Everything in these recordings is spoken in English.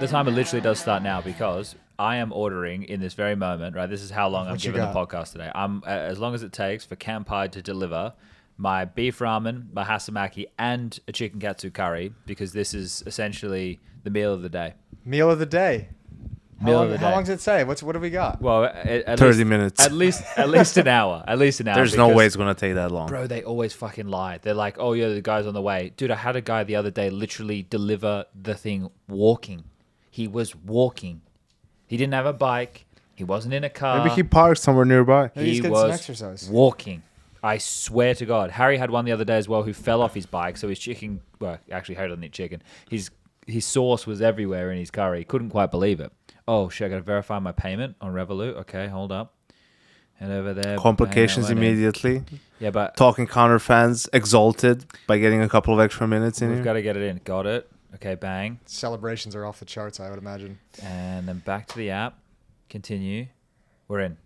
The timer literally does start now because I am ordering in this very moment, right? This is how long I'm giving the podcast today. I'm as long as it takes for Kampai to deliver my beef ramen, my hasamaki, and a chicken katsu curry, because this is essentially the meal of the day. Meal of the day. How long does it say? What do we got? Well, at 30 minutes. At least an hour. At least an hour. There's no way it's gonna take that long. Bro, they always fucking lie. They're like, oh yeah, the guy's on the way. Dude, I had a guy the other day literally deliver the thing walking. He was walking. He didn't have a bike. He wasn't in a car. Maybe he parked somewhere nearby. Maybe he's getting some exercise. Walking. I swear to God. Harry had one the other day as well who fell off his bike. So his chicken, well, actually Harry doesn't eat chicken. His sauce was everywhere in his curry. Couldn't quite believe it. Oh, shit, I got to verify my payment on Revolut. Okay, hold up. Head over there. Complications immediately. Yeah, but... Talking counter fans exalted by getting a couple of extra minutes in here. We've got to get it in. Got it. Okay, bang. Celebrations are off the charts, I would imagine. And then back to the app. Continue. We're in.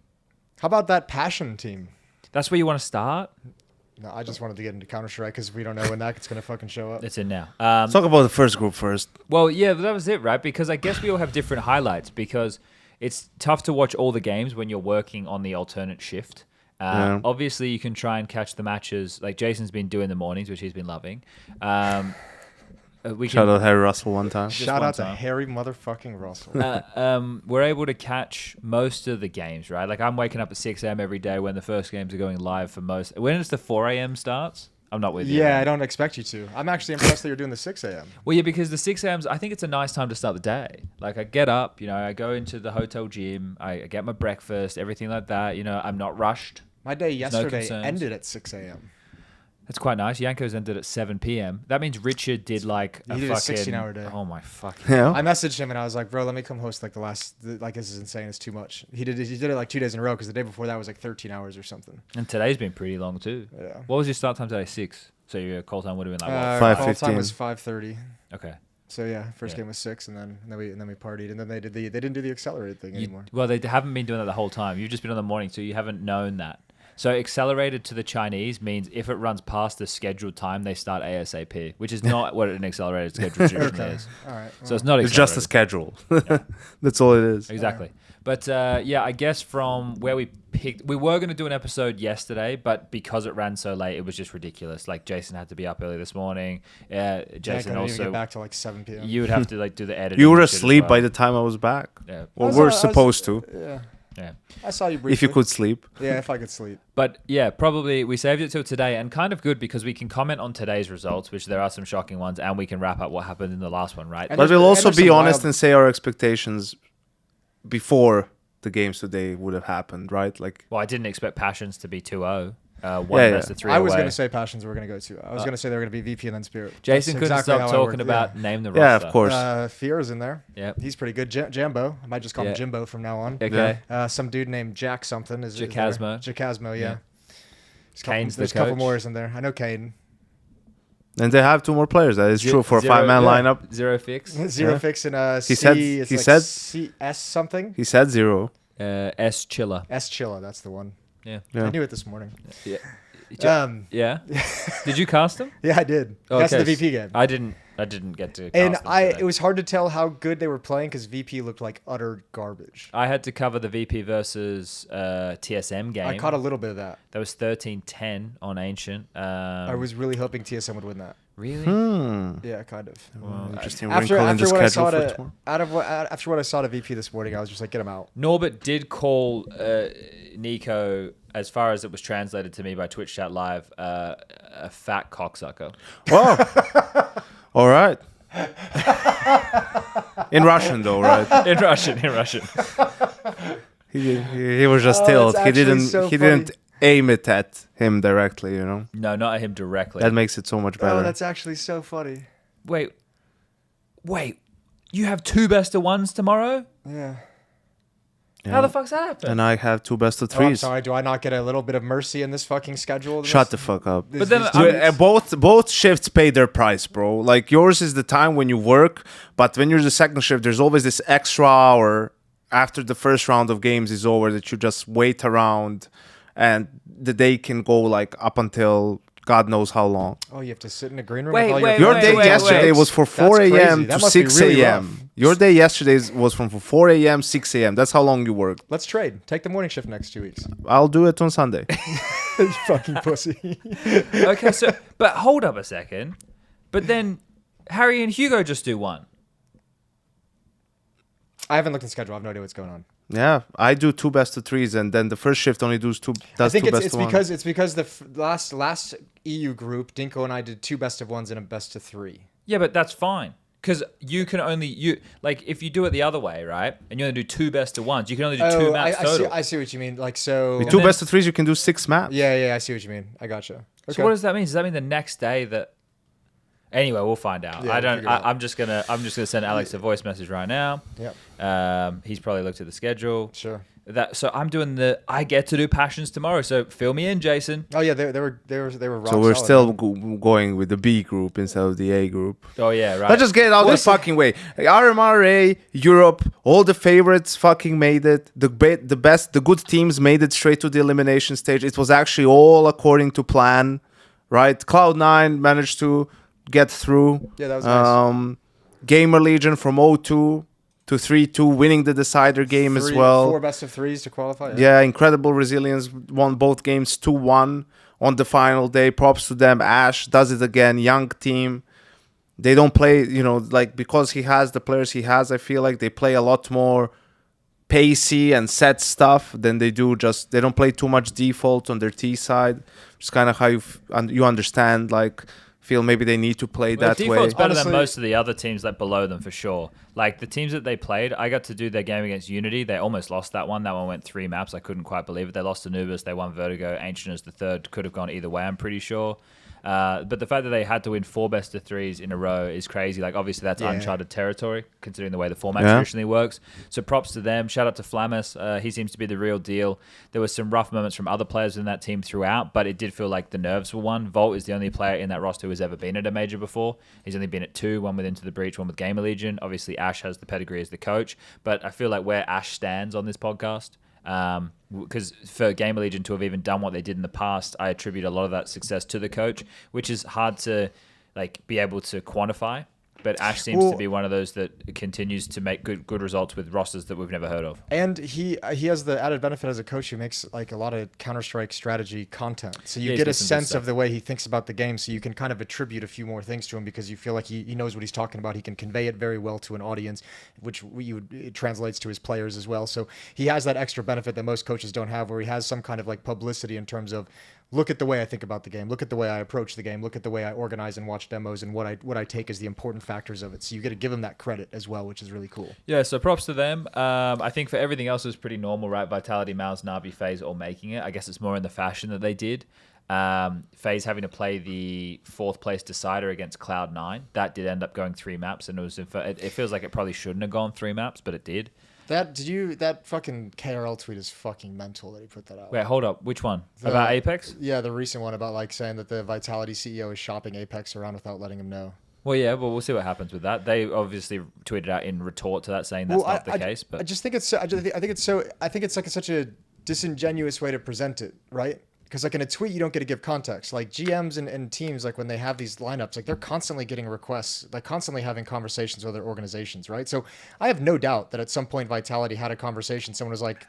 How about that Passion team? That's where you want to start? No, I just wanted to get into Counter-Strike because we don't know when that's going to fucking show up. It's in now. Let's talk about the first group first. Well, yeah, that was it, right? Because I guess we all have different highlights because it's tough to watch all the games when you're working on the alternate shift. Obviously, you can try and catch the matches. Like Jason's been doing the mornings, which he's been loving. Shout out Harry Russell one time. Shout out to Harry motherfucking Russell. We're able to catch most of the games, right? Like I'm waking up at 6 a.m. every day when the first games are going live for most. When it's the 4 a.m. starts, I'm not with you. Yeah, I don't expect you to. I'm actually impressed that you're doing the 6 a.m. Well, yeah, because the 6 a.m.s, I think it's a nice time to start the day. Like I get up, I go into the hotel gym, I get my breakfast, everything like that. I'm not rushed. My day yesterday ended at 6 a.m. That's quite nice. Yanko's ended at 7 p.m. That means Richard did like a 16-hour day. Oh my fucking. Yeah. I messaged him and I was like, bro, let me come host like this is insane. It's too much. He did it like 2 days in a row because the day before that was like 13 hours or something. And today's been pretty long too. Yeah. What was your start time today? 6. So your call time would have been like what? 5:15. Call time was 5:30. Okay. So yeah, first game was 6, and then we partied, and then they didn't do the accelerated thing anymore. Well, they haven't been doing that the whole time. You've just been on the morning, so you haven't known that. So accelerated to the Chinese means if it runs past the scheduled time, they start ASAP, which is not what an accelerated schedule usually is. All right. So it's not. It's just a schedule. Yeah. That's all it is. Exactly. But I guess from where we picked, we were going to do an episode yesterday, but because it ran so late, it was just ridiculous. Like Jason had to be up early this morning. Jason also get back to like 7 p.m. You would have to like do the editing. You were asleep by the time I was back. Yeah. Well, we're supposed to. Yeah. Yeah. I saw you briefly. If you could sleep. Yeah, if I could sleep. But yeah, probably we saved it till today, and kind of good because we can comment on today's results, which there are some shocking ones, and we can wrap up what happened in the last one, right? But we'll also be honest and say our expectations before the games today would have happened, right? Like, well, I didn't expect Passions to be 2-0. Versus 3 I was away. going to say Passions were going to go 2. I was going to say they were going to be VP and then Spirit. Jason couldn't stop talking about name the roster. Yeah, of course. Fear's in there. Yeah, he's pretty good. Jambo. I might just call him Jimbo from now on. Okay. Some dude named Jack something. Jacasmo. Jacasmo, yeah. Kane's there's a couple more in there. I know Kane. And they have 2 more players. That is true for a 5-man lineup. Zero fix. Zero fix in he said CS something. He said 0. S Chilla. S Chilla, that's the one. Yeah. I knew it this morning. Yeah. Yeah. Did you cast him? Yeah, I did. That's the VP game. I didn't get to. And it was hard to tell how good they were playing because VP looked like utter garbage. I had to cover the VP versus TSM game. I caught a little bit of that. That was 13-10 on Ancient. I was really hoping TSM would win that. Really? Yeah, kind of. Well, interesting after what I saw after what I saw to VP this morning, I was just like, get him out. Norbert did call Nico, as far as it was translated to me by Twitch Chat Live, a fat cocksucker. Wow. All right. In Russian, though, right? In Russian. He was just stilled. He didn't aim it at him directly, No, not at him directly. That makes it so much better. Oh, that's actually so funny. Wait. You have 2 best of 1s tomorrow? Yeah. How the fuck's that happen? And I have 2 best of 3s. Oh, I'm sorry. Do I not get a little bit of mercy in this fucking schedule? Shut the fuck up. But then both shifts pay their price, bro. Like yours is the time when you work, but when you're the second shift, there's always this extra hour after the first round of games is over that you just wait around, and the day can go like up until God knows how long. Oh, you have to sit in a green room. Wait, with all wait, Your wait, day wait, yesterday wait. was for That's 4 crazy. a.m. That to must be 6 really a.m. rough. Your day yesterday was from 4 a.m. 6 a.m. That's how long you worked. Let's trade. Take the morning shift next 2 weeks. I'll do it on Sunday. You fucking pussy. Okay, so but hold up a second. But then Harry and Hugo just do one. I haven't looked at the schedule. I have no idea what's going on. Yeah, I do 2 best of 3s, and then the first shift only does two. I think two it's best of 1s. it's because the last EU group, Dinko and I did 2 best of 1s and a best of 3. Yeah, but that's fine. Because you can only like if you do it the other way, right? And you only do 2 best of 1s, you can only do 2 maps total. I see what you mean. Like so. With 2 best of 3s, you can do 6 maps. Yeah, I see what you mean. I gotcha. Okay. So what does that mean? Does that mean the next day that? Anyway, we'll find out. Yeah, we'll figure it out. I'm just gonna send Alex a voice message right now. Yep. He's probably looked at the schedule. Sure. So I'm doing I get to do passions tomorrow. So fill me in, Jason. Oh yeah, they were rock So we're solid, still man. going with the B group instead of the A group. Oh yeah, right. Let's just get it out the fucking way. RMRA, Europe, all the favorites fucking made it. The good teams made it straight to the elimination stage. It was actually all according to plan, right? Cloud9 managed to get through. Yeah, that was nice. Gamer Legion from 0-2 to 3-2, winning the decider game as well. 4 best of 3s to qualify. Yeah, incredible resilience. Won both games 2-1 on the final day. Props to them. Ash does it again. Young team. They don't play, like because he has the players he has, I feel like they play a lot more pacey and set stuff than they do they don't play too much default on their T side. It's kind of how you understand, like, feel maybe they need to play that way. Default's better Honestly, than most of the other teams like below them for sure. Like the teams that they played, I got to do their game against Unity. They almost lost that one. That one went 3 maps. I couldn't quite believe it. They lost to Anubis. They won Vertigo. Ancient as the third. Could have gone either way, I'm pretty sure. But the fact that they had to win 4 best of 3s in a row is crazy. Like, obviously, that's uncharted territory, considering the way the format traditionally works. So props to them. Shout out to Flammus. He seems to be the real deal. There was some rough moments from other players in that team throughout, but it did feel like the nerves were won. Volt is the only player in that roster who has ever been at a major before. He's only been at 2, one with Into the Breach, one with Gamer Legion. Obviously, Ash has the pedigree as the coach, but I feel like where Ash stands on this podcast, because for Gamer Legion to have even done what they did in the past, I attribute a lot of that success to the coach, which is hard to be able to quantify. But Ash seems to be one of those that continues to make good results with rosters that we've never heard of. And he has the added benefit as a coach who makes like a lot of Counter-Strike strategy content. So you get a sense of the way he thinks about the game, so you can kind of attribute a few more things to him because you feel like he knows what he's talking about. He can convey it very well to an audience, which it translates to his players as well. So he has that extra benefit that most coaches don't have, where he has some kind of like publicity in terms of, look at the way I think about the game. Look at the way I approach the game. Look at the way I organize and watch demos and what I take as the important factors of it. So you got to give them that credit as well, which is really cool. Yeah, so props to them. I think for everything else, it was pretty normal, right? Vitality, Mouse, Navi, FaZe all making it. I guess it's more in the fashion that they did. FaZe having to play the 4th place decider against Cloud9. That did end up going 3 maps, and it feels like it probably shouldn't have gone 3 maps, but it did. That fucking KRL tweet is fucking mental that he put that out. Wait, hold up. Which one? About Apex? Yeah, the recent one about like saying that the Vitality CEO is shopping Apex around without letting him know. Well, yeah, but we'll see what happens with that. They obviously tweeted out in retort to that saying that's not the case. But I just think it's I think it's like such a disingenuous way to present it, right? Because like in a tweet, you don't get to give context. Like GMs and teams, like when they have these lineups, like they're constantly getting requests, like constantly having conversations with other organizations, right? So I have no doubt that at some point Vitality had a conversation. Someone was like,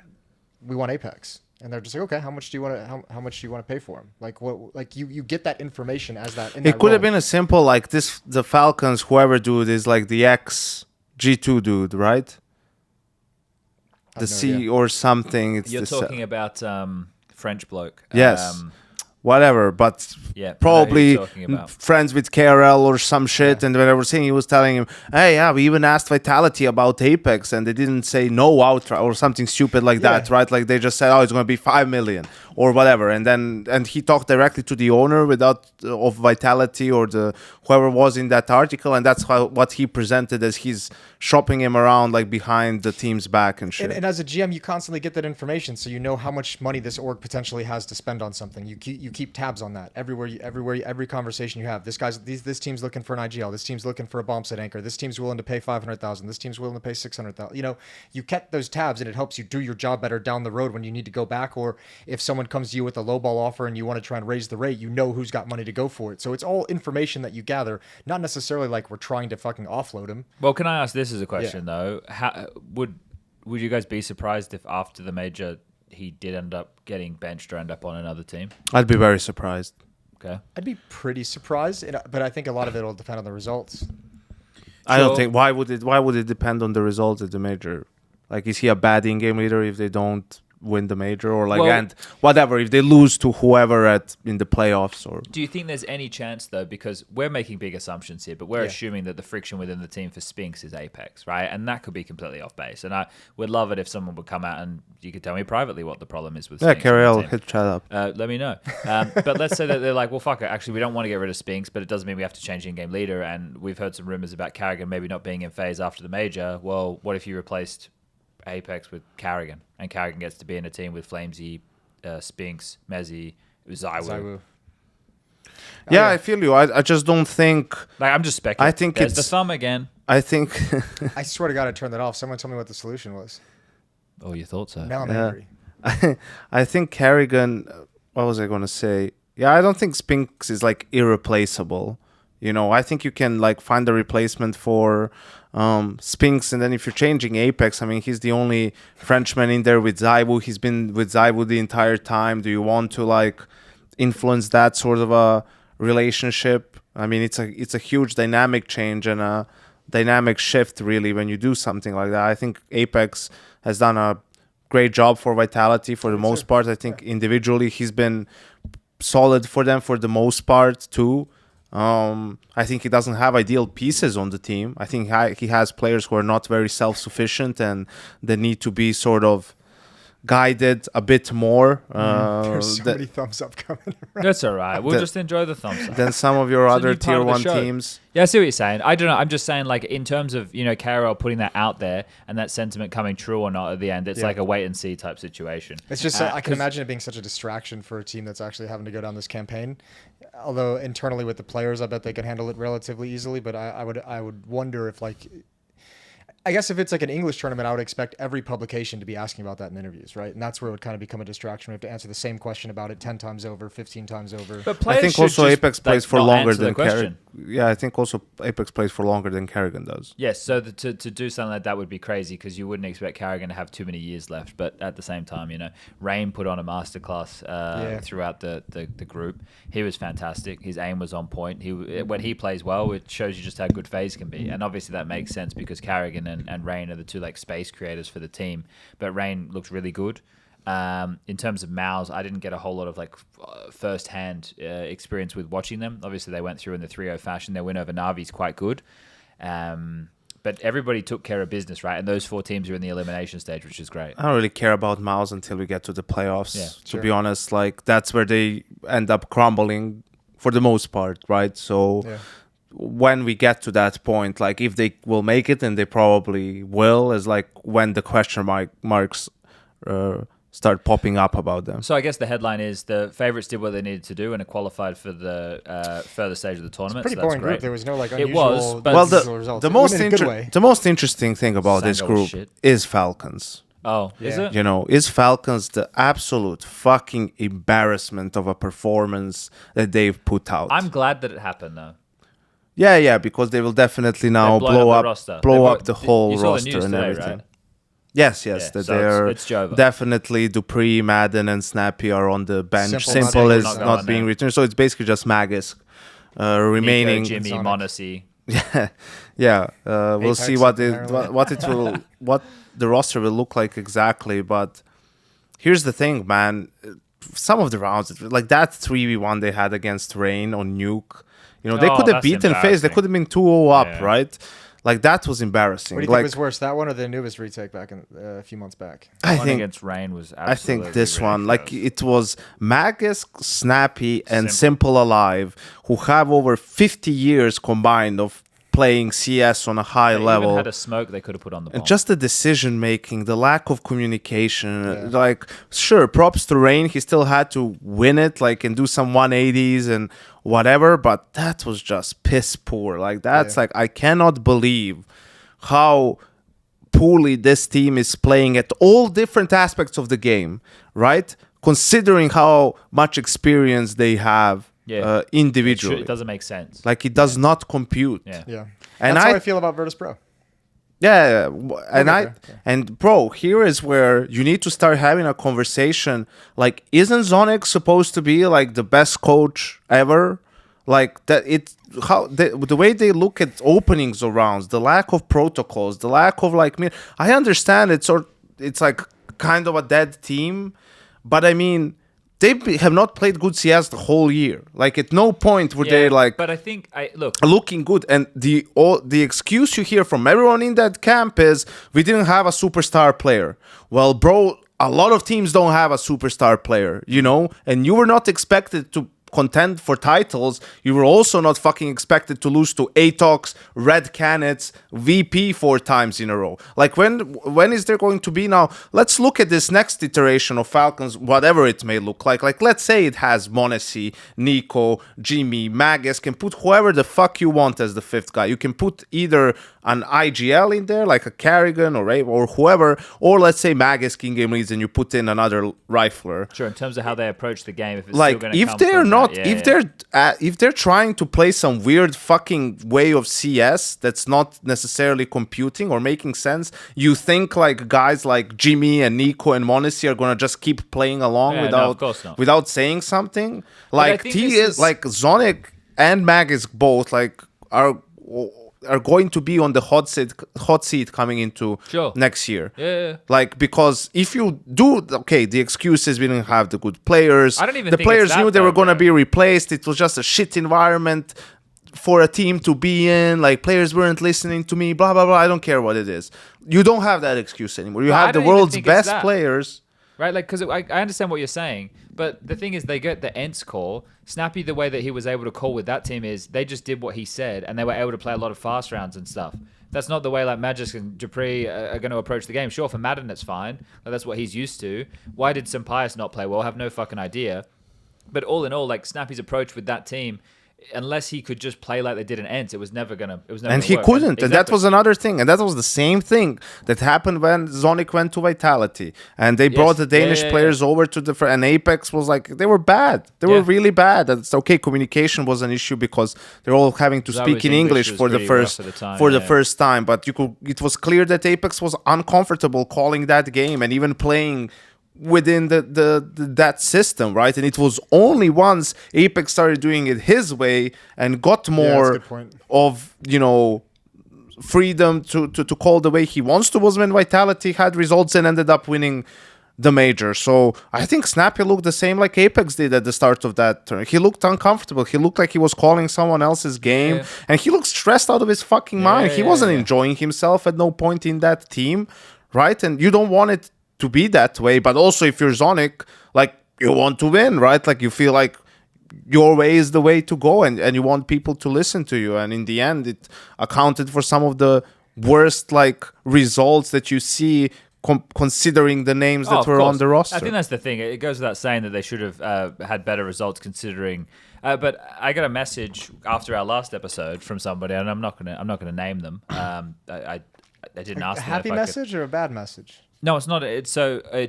"We want Apex," and they're just like, "Okay, how much do you want to how much do you want to pay for him?" Like what? Like you get that information as that. It could have been a simple like this. The Falcons, whoever dude is like the ex G2 dude, right? The C or something. You're talking about French bloke. Yes. Whatever, but yeah, probably friends with KRL or some shit. And when I was saying, he was telling him, "Hey, yeah, we even asked Vitality about Apex, and they didn't say no outright or something stupid like that, right? Like they just said, oh, it's going to be 5 million or whatever." And he talked directly to the owner of Vitality or the whoever was in that article, and that's what he presented as he's shopping him around like behind the team's back and shit. And as a GM, you constantly get that information, so you know how much money this org potentially has to spend on something. You keep tabs on that every conversation you have. This team's looking for an IGL. This team's looking for a bomb set anchor. This team's willing to pay 500,000. This team's willing to pay 600,000. You know, you kept those tabs, and it helps you do your job better down the road when you need to go back, or if someone comes to you with a lowball offer and you want to try and raise the rate, you know who's got money to go for it. So it's all information that you gather, not necessarily like we're trying to fucking offload him. Well, can I ask this as a question though? How would you guys be surprised if after the major he did end up getting benched or end up on another team? I'd be very surprised. Okay. I'd be pretty surprised, but I think a lot of it will depend on the results. I don't think. Why would it depend on the results at the major? Like, is he a bad in-game leader if they don't win the major, or like, and whatever if they lose to whoever in the playoffs? Or do you think there's any chance though, because we're making big assumptions here, but we're assuming that the friction within the team for Spinks is Apex, right? And that could be completely off base. And I would love it if someone would come out and you could tell me privately what the problem is with Spinks. Carol, hit chat up. Let me know. But let's say that they're like, well, fuck it. Actually, we don't want to get rid of Spinks, but it doesn't mean we have to change in-game leader. And we've heard some rumors about Carrigan maybe not being in phase after the major. Well, what if you replaced Apex with Carrigan, and Carrigan gets to be in a team with Flamesy, Spinks, Mezzy, Zaiwu. Yeah, I feel you. I just don't think. Like, I'm just speculating. I think it's the thumb again. I think. I swear to God, I turned that off. Someone told me what the solution was. Oh, you thought so? Now I'm angry. I think Carrigan. What was I going to say? Yeah, I don't think Spinks is like irreplaceable. You know, I think you can like find a replacement for Spinks, and then if you're changing Apex, I mean, he's the only Frenchman in there with Zaiwu. He's been with Zaiwu the entire time. Do you want to like influence that sort of a relationship? I mean, it's a huge dynamic change and a dynamic shift really when you do something like that. I think Apex has done a great job for Vitality for the most part. I think individually he's been solid for them for the most part too. I think he doesn't have ideal pieces on the team. I think he has players who are not very self-sufficient and they need to be sort of guided a bit more. There's so many thumbs up coming around. That's all right. We'll just enjoy the thumbs up. Than some of your other tier 1 teams. Yeah, I see what you're saying. I don't know. I'm just saying, like, in terms of, you know, KRL putting that out there and that sentiment coming true or not at the end, it's like a wait and see type situation. It's just, I can imagine it being such a distraction for a team that's actually having to go down this campaign. Although internally with the players, I bet they can handle it relatively easily. But I would wonder if, like, I guess if it's like an English tournament, I would expect every publication to be asking about that in interviews, right? And that's where it would kind of become a distraction. We have to answer the same question about it 10 times over, 15 times over. But players I think also Apex plays for longer than Carrigan. Yeah, I think also Apex plays for longer than Carrigan does. Yes, so to do something like that would be crazy because you wouldn't expect Carrigan to have too many years left. But at the same time, you know, Rain put on a masterclass throughout the group. He was fantastic. His aim was on point. When he plays well, it shows you just how good FaZe can be. And obviously that makes sense because Carrigan and Rain are the two like space creators for the team. But Rain looks really good. In terms of Mouse, I didn't get a whole lot of like first-hand experience with watching them. Obviously, they went through in the 3-0 fashion. Their win over Na'Vi is quite good. But everybody took care of business, right? And those 4 teams are in the elimination stage, which is great. I don't really care about Mouse until we get to the playoffs. Yeah, to be honest, like that's where they end up crumbling for the most part, right? So when we get to that point, like if they will make it, and they probably will, is like when the question marks start popping up about them. So I guess the headline is the favorites did what they needed to do and it qualified for the further stage of the tournament. It's a pretty boring group. There was no like unusual. It was, but results. The most interesting thing about this group is Falcons. Oh, is it? You know, is Falcons the absolute fucking embarrassment of a performance that they've put out? I'm glad that it happened though. Yeah, because they will definitely now blow up the whole roster and everything. Right? Yes, that they're definitely Dupree, Madden, and Snappy are on the bench. Simple is not being returned, so it's basically just Magisk remaining. Nico, Jimmy, Monacy. We'll see what the roster will look like exactly. But here's the thing, man. Some of the rounds, like that 3v1 they had against Rain on Nuke, you know, they could have beaten FaZe. They could have been 2-0 up, right? Like, that was embarrassing. What do you think was worse, that one or the Anubis retake back in a few months back? I think against Rain was absolutely I think this one, like, it was Magisk, Snappy, and Simple Alive, who have over 50 years combined of playing CS on a high level. Even had a smoke they could have put on the bomb. Just the decision making, the lack of communication. Like, sure, props to Rain. He still had to win it, like, and do some 180s and whatever. But that was just piss poor. Like, that's like, I cannot believe how poorly this team is playing at all different aspects of the game, right? considering how much experience they have individually. It doesn't make sense. Like, it does not compute. Yeah. And That's how I feel about Virtus Pro. Yeah, and bro, here is where you need to start having a conversation. Like, isn't Zonic supposed to be like the best coach ever? Like that, the way they look at openings of rounds, the lack of protocols, the lack of like. I understand it's like kind of a dead team, but I mean, they have not played good CS the whole year. Like, at no point were they like. But I think looking good. And the excuse you hear from everyone in that camp is we didn't have a superstar player. Well, bro, a lot of teams don't have a superstar player, you know, and you were not expected to contend for titles. You were also not fucking expected to lose to Atox, Red Canets, VP 4 times in a row. Like, when is there going to be now? Let's look at this next iteration of Falcons, whatever it may look like. Like, let's say it has Monesi, Nico, Jimmy, Magus, can put whoever the fuck you want as the fifth guy. You can put either an IGL in there, like a Carrigan or whoever, or let's say Magus King Game leads and you put in another rifler. Sure, in terms of how they approach the game, if it's like, still if they're not, if they're trying to play some weird fucking way of CS that's not necessarily computing or making sense, you think like guys like Jimmy and Nico and Monesi are gonna just keep playing along without saying something? Like, like Zonic and Magus both like are going to be on the hot seat coming into next year. Yeah. Like, because if you do, the excuse is we didn't have the good players. I don't even the think players knew they were going to be replaced. It was just a shit environment for a team to be in. Like, players weren't listening to me, blah, blah, blah. I don't care what it is. You don't have that excuse anymore. You have the world's best players. Right, like, because I understand what you're saying, but the thing is, they get the Ents call. Snappy, the way that he was able to call with that team is they just did what he said, and they were able to play a lot of fast rounds and stuff. That's not the way like Magic and Dupree are going to approach the game. Sure, for Madden, it's fine. Like, that's what he's used to. Why did Sampaius not play well? I have no fucking idea. But all in all, like, Snappy's approach with that team, unless he could just play like they did in Ents, it was never gonna. And he couldn't, and that was another thing, and that was the same thing that happened when Zonic went to Vitality, and they brought the Danish players over to and Apex was like they were bad. They were really bad. It's okay. Communication was an issue because they're all having to speak in English for the first time. But it was clear that Apex was uncomfortable calling that game and even playing within that system, right? And it was only once Apex started doing it his way and got more of, you know, freedom to call the way he wants to, was when Vitality had results and ended up winning the major. So I think Snappy looked the same like Apex did at the start of that turn. He looked uncomfortable. He looked like he was calling someone else's game, and he looked stressed out of his fucking mind. He wasn't enjoying himself at no point in that team, right? And you don't want it to be that way, but also if you're Zonic, like, you want to win, right? Like, you feel like your way is the way to go, and you want people to listen to you, and in the end it accounted for some of the worst like results that you see considering the names that were on the roster. I think that's the thing. It goes without saying that they should have had better results considering. But I got a message after our last episode from somebody, and I'm not gonna name them. I didn't ask them. A happy message or a bad message? No, it's not. It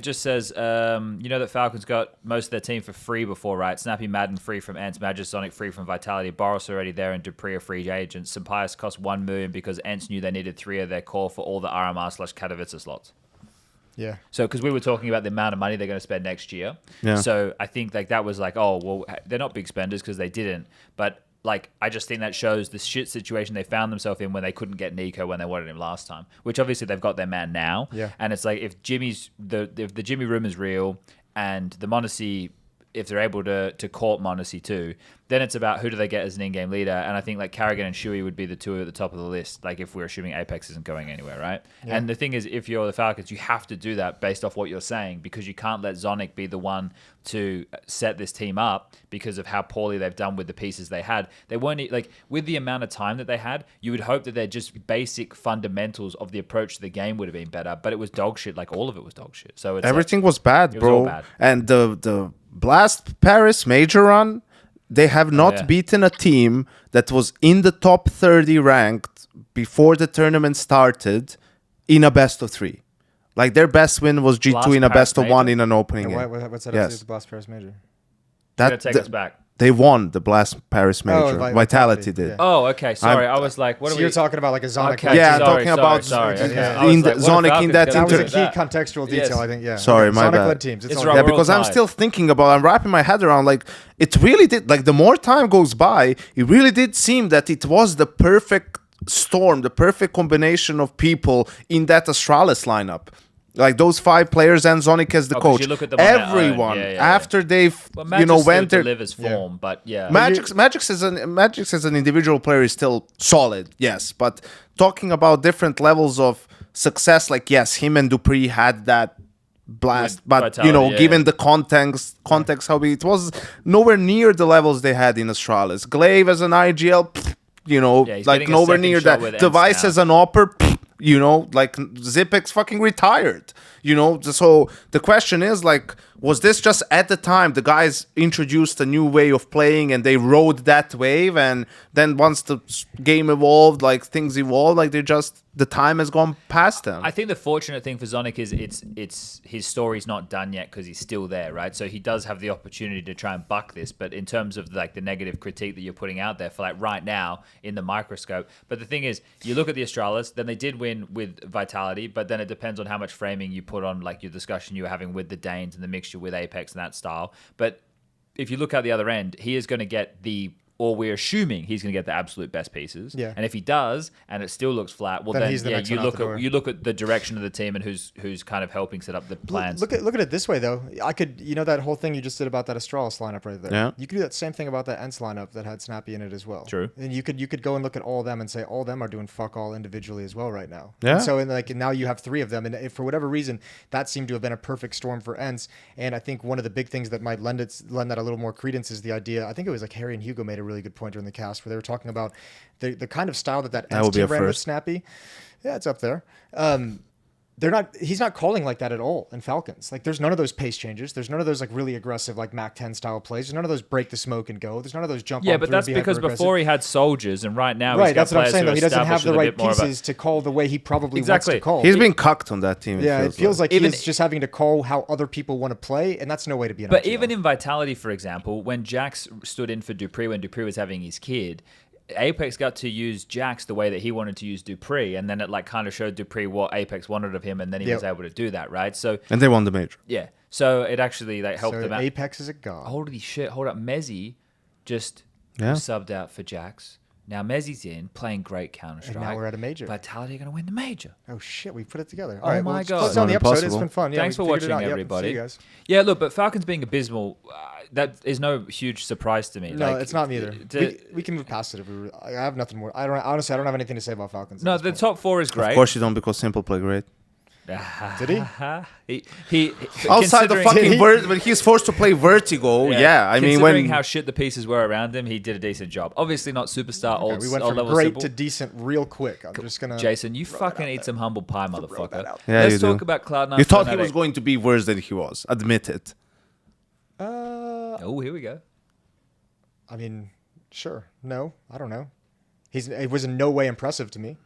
just says, you know that Falcons got most of their team for free before, right? Snappy Madden free from Ents, Magic Sonic free from Vitality, Boros already there, and Dupree a free agent. Sampaius cost $1 million because Ents knew they needed 3 of their core for all the RMR/Katowice slots. Yeah. So, because we were talking about the amount of money they're going to spend next year. Yeah. So I think like that was like, oh, well, they're not big spenders because they didn't. But like, I just think that shows the shit situation they found themselves in when they couldn't get Nico when they wanted him last time. Which obviously they've got their man now. Yeah. And it's like if the Jimmy room is real and the Monesi, if they're able to court Monesi too, then it's about who do they get as an in-game leader. And I think like Carrigan and Shui would be the two at the top of the list, like if we're assuming Apex isn't going anywhere, right? Yeah. And the thing is, if you're the Falcons, you have to do that based off what you're saying, because you can't let Zonic be the one to set this team up because of how poorly they've done with the pieces they had. They weren't like, with the amount of time that they had, you would hope that their just basic fundamentals of the approach to the game would have been better, but it was dog shit. Like all of it was dog shit. So it's everything was bad, bro. It was all bad. And the Blast Paris major run, they have not beaten a team that was in the top 30 ranked before the tournament started in a best of 3. Like their best win was G2 Blast in a Paris best of one Major? in an opening Yeah, game. what's that? Yes. The Blast Paris Major. You're gonna take That us back. they won the Blast Paris Major. Vitality did. yeah. Oh, okay. Sorry, I was like, what So are we? you're talking about like a Zonic. Okay, Yeah, I'm sorry, talking about sorry. Okay. Yeah. I was in the like, what Zonic if in that That was a inter- key that? contextual detail, Yes. I think. Yeah. Sorry, my Zonic bad. led teams. It's It's all right. good. Yeah, We're all because I'm tied. still thinking about. I'm wrapping my head around. Like it really did. Like the more time goes by, it really did seem that it was the perfect storm, the perfect combination of people in that Astralis lineup. Like those 5 players and Zonic as the 'cause coach. you look at them on their own. Everyone Yeah. after they've Well, Magic went still there. delivers form, but yeah. Magix as an individual player is still solid, yes. But talking about different levels of success, like yes, him and Dupree had that blast, With but Vitality, given the context how it was nowhere near the levels they had in Astralis. Glaive as an IGL, he's like getting a nowhere second near shot that. with Device Ents now. as an Opper, like Zipex fucking retired. So the question is like, was this just at the time the guys introduced a new way of playing and they rode that wave, and then once the game evolved, like things evolved, like the time has gone past them. I think the fortunate thing for Zonic is it's his story's not done yet because he's still there, right? So he does have the opportunity to try and buck this. But in terms of like the negative critique that you're putting out there for like right now in the microscope, but the thing is, you look at the Astralis, then they did win with Vitality, but then it depends on how much framing you put on like your discussion you were having with the Danes and the mixture with Apex and that style. But if you look at the other end, he is going to get or we're assuming he's going to get the absolute best pieces. Yeah. And if he does, and it still looks flat, well then he's the next you one out the door. look at the direction of the team and who's kind of helping set up the plans. Look at it this way though. I could, that whole thing you just did about that Astralis lineup right there. Yeah. You could do that same thing about that Ents lineup that had Snappy in it as well. True. And you could go and look at all of them and say all of them are doing fuck all individually as well right now. Yeah. And so now you have 3 of them, and if for whatever reason that seemed to have been a perfect storm for Ents. And I think one of the big things that might lend that a little more credence is the idea. I think it was like Harry and Hugo made a really good point during the cast where they were talking about the kind of style that That Ents would be team a ran with first. Snappy. Yeah, it's up there. He's not calling like that at all in Falcons. Like there's none of those pace changes. There's none of those like really aggressive like Mac 10 style plays. There's none of those break the smoke and go. There's none of those jump on yeah, but through that's and be because hyper-aggressive. before he had soldiers, and right now Right, he's got that's what I'm players saying who though. are He doesn't have established the with a right bit more of a- pieces to call the way he probably Exactly. wants to call. He's been cucked on that team. Yeah, it feels like Even- he's just having to call how other people want to play, and that's no way to be an But IGL. even in Vitality, for example, when Jax stood in for Dupree when Dupree was having his kid, Apex got to use Jax the way that he wanted to use Dupree, and then it like kind of showed Dupree what Apex wanted of him, and then he was able to do that, right? So And they won the major. yeah, so it actually like helped so them out. Apex is a god. Holy shit! Hold up, Mezzi just Yeah. subbed out for Jax. Now Mezzi's in playing great Counter Strike. And now we're at a major. Vitality are going to win the major. Oh shit, we put it together. Oh All right, my well, God. close down the Not episode. It's impossible. been fun. Yeah, Thanks we for figured it watching, out. Yep, everybody. see you guys. Yeah, look, but Falcons being abysmal, that is no huge surprise to me. No, Like, it's not me either. to- We can move past it if we. I have nothing more. Honestly, I don't have anything to say about Falcons. no, at the this top 4 is great. Of course you don't, because Simple play great. Did he Outside the considering- fucking when he's forced to play Vertigo, I mean, considering when how shit the pieces were around him, he did a decent job. Obviously not superstar, point. old, We went old from level great simple. to decent real quick. I'm just gonna. Jason, you fucking eat some humble pie, motherfucker. out Yeah, Let's you talk do. about Cloud9. you thought he Fnatic. was going to be worse than he was. Admit it. Oh, here we go. I mean, sure. No, I don't know. It was in no way impressive to me.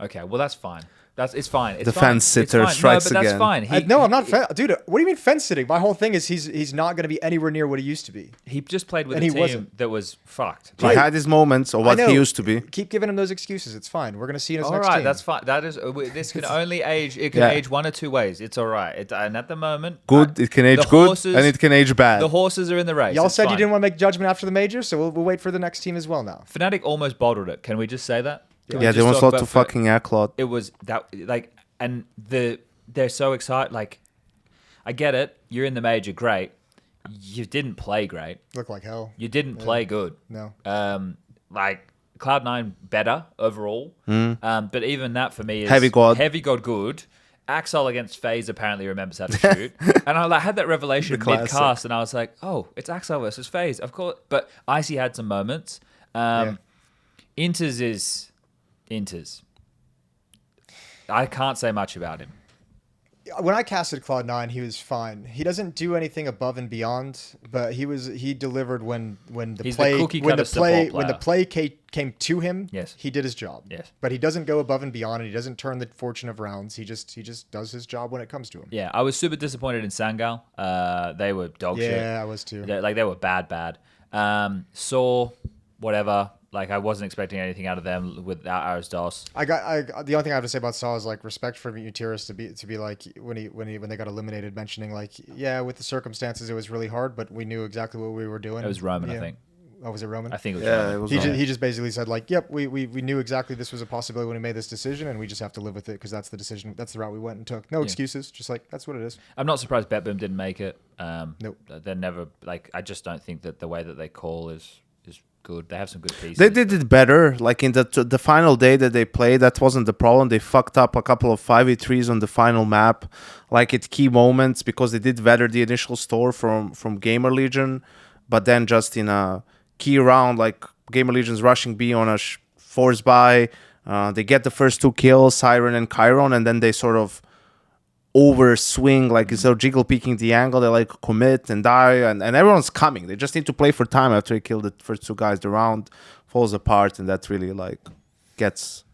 Okay, well that's fine. It's fine. It's The fine. fence It's sitter fine. strikes no, but again. that's fine. No, I'm not. Dude, what do you mean fence sitting? My whole thing is he's not going to be anywhere near what he used to be. He just played with And a he team wasn't. that was fucked. He had his moments of what I know. he used to be. Keep giving him those excuses. It's fine. We're going to see in his All next right, team. that's fine. That is this can only age. It can Yeah. age one or two ways. It's all right. And at the moment, Good, it can age the good, horses- and it can age bad. the horses are in the race. Y'all It's said fine. you didn't want to make judgment after the major, so we'll wait for the next team as well now. Fnatic almost bottled it. Can we just say that? Can we Yeah, just they almost talk lost to about fucking Acklot. It was that like, and they're so excited. Like, I get it. You're in the major, great. You didn't play great. Look like hell. You didn't play good. No. Like Cloud9 better overall. But even that for me is Heavy God. Heavy God good. Axel against FaZe apparently remembers how to shoot. And I had that revelation The classic. mid-cast, and I was like, oh, it's Axel versus FaZe. Of course. But Icy had some moments. Inters is Inters. I can't say much about him. when I casted Cloud9, he was fine. He doesn't do anything above and beyond, but he delivered when the play came to him. Yes. He did his job. Yes. But he doesn't go above and beyond, and he doesn't turn the fortune of rounds. He just does his job when it comes to him. Yeah, I was super disappointed in Sangal. They were dog shit. Yeah, I was too. They were bad. Saw whatever. Like, I wasn't expecting anything out of them without Aris Dos. The only thing I have to say about Saul is like respect for Utiris to be like when they got eliminated, mentioning like, yeah, with the circumstances it was really hard, but we knew exactly what we were doing. It was Roman, I think. Oh, was it Roman? I think it was Roman. It was He just basically said like, yep, we knew exactly this was a possibility when we made this decision, and we just have to live with it because that's the decision. That's the route we went and took. No excuses. Just like, that's what it is. I'm not surprised BetBoom didn't make it. Nope. They're never like. I just don't think that the way that they call is good. They have some good pieces. They did it better. Like in the final day that they played, that wasn't the problem. They fucked up a couple of 5v3s on the final map, like at key moments, because they did better the initial store from Gamer Legion, but then just in a key round, like Gamer Legion's rushing B on a force buy, they get the first 2 kills, Siren and Chiron, and then they sort of over swing, like instead of jiggle peeking the angle, they like commit and die, and everyone's coming. They just need to play for time after they kill the first 2 guys. The round falls apart, and that really like gets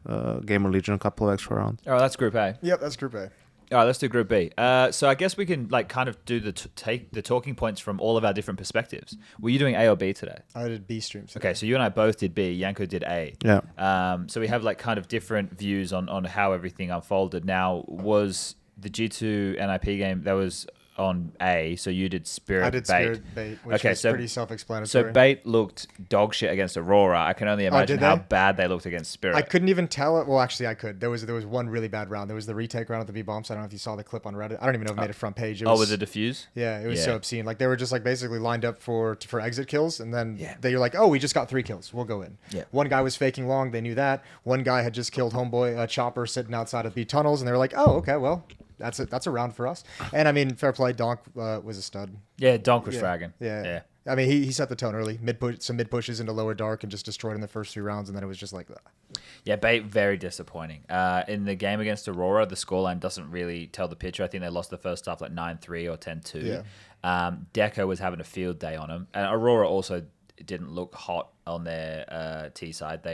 Gamer Legion a couple of extra rounds. Oh, that's Group A. Yep, that's Group A. All right, let's do Group B. So I guess we can like kind of do take the talking points from all of our different perspectives. Were you doing A or B today? I did B streams. Okay, so you and I both did B. Yanko did A. Yeah. So we have like kind of different views on how everything unfolded. Now, was the G2 NIP game that was on A, so you did Spirit Bait. I did Spirit Bait, which was pretty self-explanatory. So Bait looked dog shit against Aurora. I can only imagine how bad they looked against Spirit. I couldn't even tell it. Well, actually, I could. There was one really bad round. There was the retake round at the V bombs. I don't know if you saw the clip on Reddit. I don't even know if it made a front page. With the defuse? Yeah, it was so obscene. Like they were just like basically lined up for exit kills, and then they were like, "Oh, we just got 3 kills. We'll go in." Yeah. One guy was faking long. They knew that. One guy had just killed homeboy Chopper sitting outside of B tunnels, and they were like, "Oh, okay, well." That's a round for us. And I mean, fair play. Donk was a stud. Yeah, Donk was fragging. Yeah. I mean, he set the tone early. Mid pushes into lower dark and just destroyed in the first 3 rounds, and then it was just like that. Yeah, Bait very disappointing. In the game against Aurora, the scoreline doesn't really tell the picture. I think they lost the first half like 9-3 or 10-2. Yeah. Deco was having a field day on him, and Aurora also didn't look hot on their T side.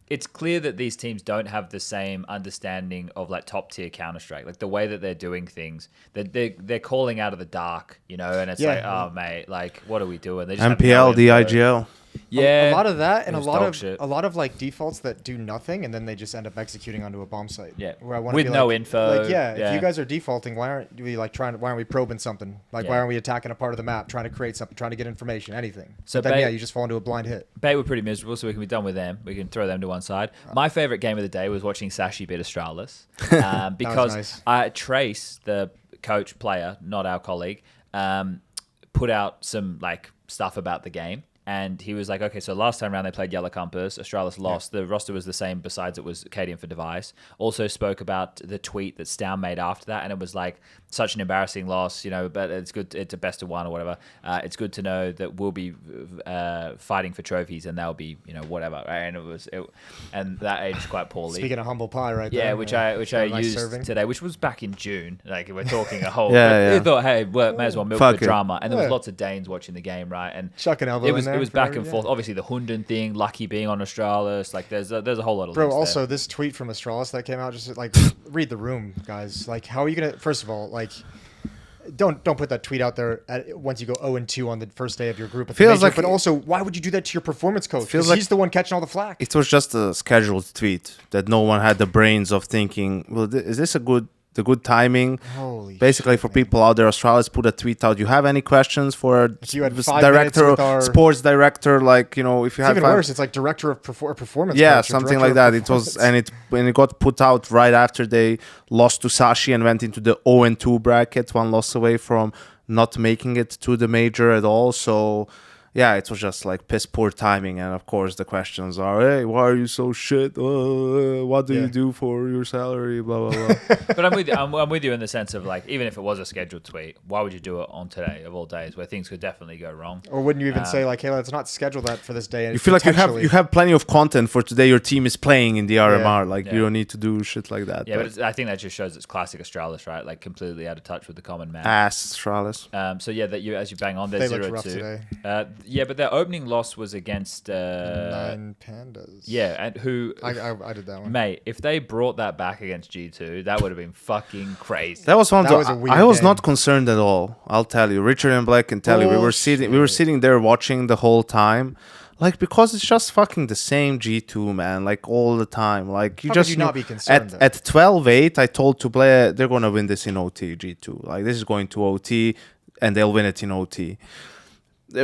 It's clear that these teams don't have the same understanding of like top tier Counter-Strike, like the way that they're doing things. They're calling out of the dark, you know, and it's like, oh mate, like what are we doing? They just MPL, the IGL. Yeah, a lot of that, and a lot of like defaults that do nothing, and then they just end up executing onto a bomb site. Yeah, where I want with no info. Like, if you guys are defaulting, why aren't we like trying? Why aren't we probing something? Like, why aren't we attacking a part of the map, trying to create something, trying to get information, anything? So then, you just fall into a blind hit. Bait were pretty miserable, so we can be done with them. We can throw them to one side. My favorite game of the day was watching Sashi beat Astralis because Trace, the coach player, not our colleague, put out some like stuff about the game. And he was like, okay, so last time around they played Yellow Compass. Astralis lost. The roster was the same besides it was Cadian for Device. Also spoke about the tweet that Stown made after that. And it was like, such an embarrassing loss, you know, but it's good. It's a best of 1 or whatever. It's good to know that we'll be fighting for trophies and they'll be, you know, whatever. Right? And that aged quite poorly. Speaking of humble pie right there. Yeah, which I used today, which was back in June. Like we're talking a whole. You thought, hey, may as well milk the drama. And there was lots of Danes watching the game, right? And chucking elbow in there. It was back and forth. Obviously, the Hunden thing, Lucky being on Astralis. Like, there's a whole lot of. Bro, also there. This tweet from Astralis that came out, just like read the room, guys. Like, how are you gonna? First of all, like, don't put that tweet out there once you go 0-2 on the first day of your group. Feels like, but also, why would you do that to your performance coach? Because he's the one catching all the flack. It was just a scheduled tweet that no one had the brains of thinking. Well, is this the good timing? Holy basically, shit, for man. people out there, Astralis put a tweet out. You have any questions for sports director? Like, you know, if you it's have even worse, it's like director of performance. Yeah, coach something like that. It was, and it got put out right after they lost to Sashi and went into the 0-2 bracket, 1 loss away from not making it to the major at all. So yeah, it was just like piss poor timing. And of course, the questions are, hey, why are you so shit? What do you do for your salary? Blah, blah, blah. But I'm with you in the sense of like, even if it was a scheduled tweet, why would you do it on today of all days where things could definitely go wrong? Or wouldn't you even say like, hey, let's not schedule that for this day? And you feel like you have plenty of content for today. Your team is playing in the RMR. Like you don't need to do shit like that. Yeah, but I think that just shows it's classic Australis, right? Like completely out of touch with the common man. Australis. So yeah, that you as you bang on, they're 0-2. Yeah, but their opening loss was against 9 Pandas. Yeah, and who I did that one. Mate, if they brought that back against G2, that would have been fucking crazy. That was one. I was not concerned at all. I'll tell you, Richard and Black can tell you. We were sitting there watching the whole time. Like, because it's just fucking the same G2, man. Like, all the time. Like, you just... not be concerned, at 12-8, I told Tuble, they're going to win this in OT, G2. Like, this is going to OT, and they'll win it in OT.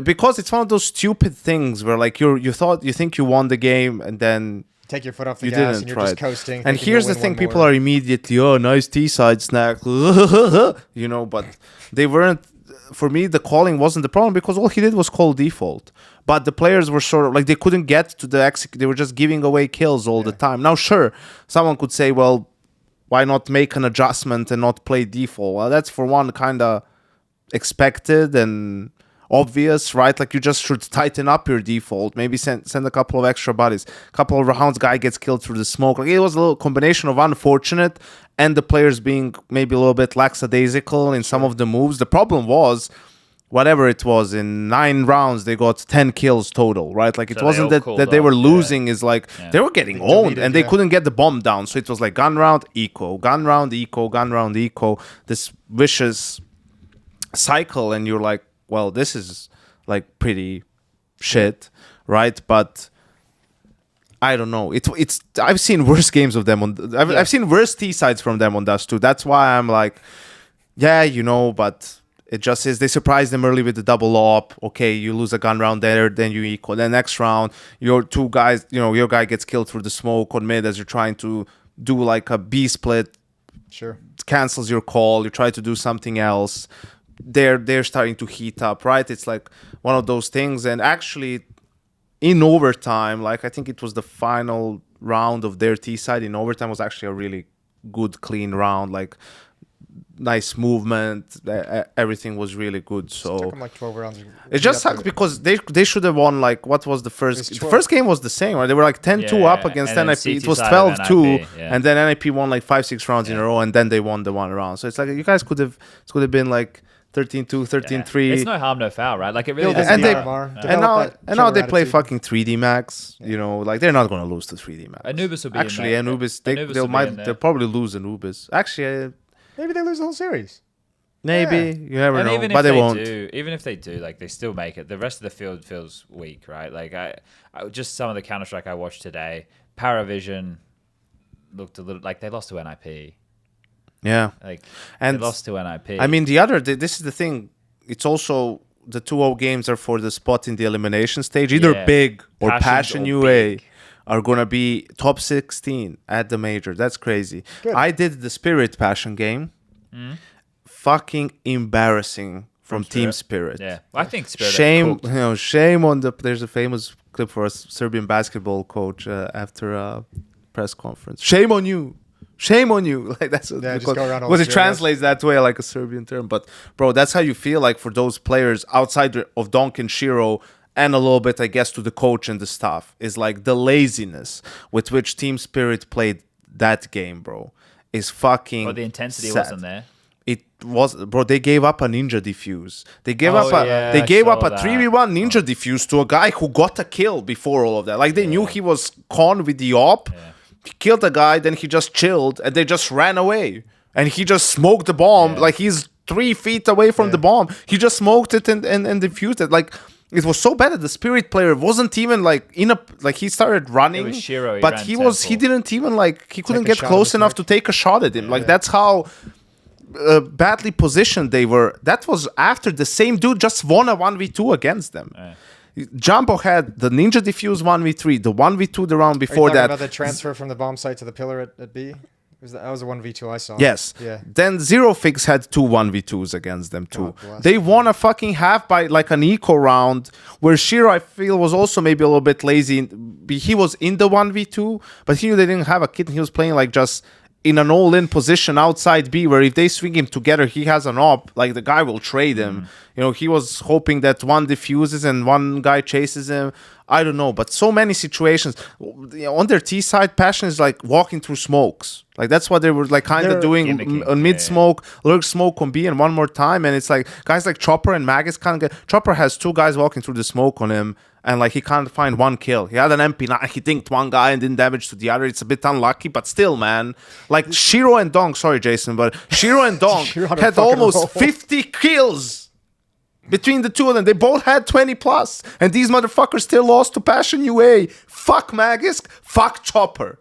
Because it's one of those stupid things where, like, you think you won the game, and then... Take your foot off the gas, and you're just coasting. And here's the thing, people are immediately, nice T-side snack. You know, but they weren't... For me, the calling wasn't the problem because all he did was call default. But the players were sort of like they couldn't get to the execute. They were just giving away kills all the time. Now, sure, someone could say, well, why not make an adjustment and not play default? Well, that's for one kind of expected and obvious, right? Like you just should tighten up your default. Maybe send a couple of extra bodies. A couple of rounds, guy gets killed through the smoke. Like it was a little combination of unfortunate and the players being maybe a little bit lackadaisical in some of the moves. The problem was, whatever it was, in 9 rounds, they got 10 kills total, right? Like it wasn't that they were losing, is like they were getting owned and they couldn't get the bomb down. So it was like gun round, eco, gun round, eco, gun round, eco, this vicious cycle. And you're like, well, this is like pretty shit, right? But I don't know. It's I've seen worse games of them I've seen worse T sides from them on Dust 2. That's why I'm like, yeah, you know, but it just is. They surprised them early with the double op. Okay, you lose a gun round there, then you equal. Then next round, your two guys, you know, your guy gets killed through the smoke on mid as you're trying to do like a B split. Sure. It cancels your call. You try to do something else. They're starting to heat up, right? It's like one of those things. And actually, in overtime, like I think it was the final round of their T side in overtime was actually a really good, clean round. Like nice movement, everything was really good. So it took them like 12 rounds. It just sucks because they should have won. Like what was the first? The first game was the same, right? They were like 10-2 up against NIP. It was 12-2, and then NIP won like 5-6 rounds in a row, and then they won the one round. So it's like you guys could have been like 13-2, 13-3. It's no harm, no foul, right? Like it really. And now they play fucking 3D Max. You know, like they're not going to lose to 3D Max. Anubis will be actually Anubis. They'll probably lose Anubis. Actually, maybe they lose the whole series. Maybe you never know, but they won't. Even if they do, like they still make it. The rest of the field feels weak, right? Like I just some of the Counter-Strike I watched today. Paravision looked a little like they lost to NIP. Yeah, like and they lost to NIP. I mean, this is the thing. It's also the 2-0 games are for the spot in the elimination stage. Either Big or Passion UA are gonna be top 16 at the major. That's crazy. Good. I did the Spirit Passion game. Fucking embarrassing from Team Spirit. Yeah, I think Spirit. Shame on the. There's a famous clip for a Serbian basketball coach after a press conference. Shame on you. Shame on you. Like that's what just go around all it translates that way, like a Serbian term. But bro, that's how you feel like for those players outside of Donk and Shiro, and a little bit, I guess, to the coach and the staff, is like the laziness with which Team Spirit played that game, bro, is fucking. Well, the intensity sad. wasn't there. It was, bro. They gave up a ninja defuse. They gave up a 3v1 ninja defuse to a guy who got a kill before all of that. Like they knew he was con with the op. Yeah. He killed a guy, then he just chilled, and they just ran away. And he just smoked the bomb. Like he's 3 feet away from the bomb. He just smoked it and defused it. Like it was so bad that the Spirit player wasn't even like he started running. It was Shiro, but he didn't even like he couldn't get close enough to take a shot at him. Like that's how badly positioned they were. That was after the same dude just won a 1v2 against them. Jumbo had the Ninja Defuse 1v3, the 1v2 the round before that. About the transfer from the bomb site to the pillar at B? That was a 1v2 I saw. Yes. Yeah. Then Zero Fix had two 1v2s against them too. God, They won a fucking half by like an eco round where Shiro, I feel, was also maybe a little bit lazy. He was in the 1v2, but he knew they didn't have a kit and he was playing like just in an all-in position outside B, where if they swing him together, he has an op, like the guy will trade him. You know, he was hoping that one diffuses and one guy chases him. I don't know, but so many situations. On their T side, Passion is like walking through smokes. Like that's what they were like kind of doing on mid smoke, lurk smoke on B, and one more time. And it's like guys like Chopper and Magus can't get. Chopper has two guys walking through the smoke on him, and like he can't find one kill. He had an MP9, he dinked one guy and didn't damage to the other. It's a bit unlucky, but still, man. Like Shiro and Dong, sorry Jason, but Shiro and Dong had almost 50 kills. Between the two of them, they both had 20 plus, and these motherfuckers still lost to Passion UA. Fuck Magisk, fuck Chopper.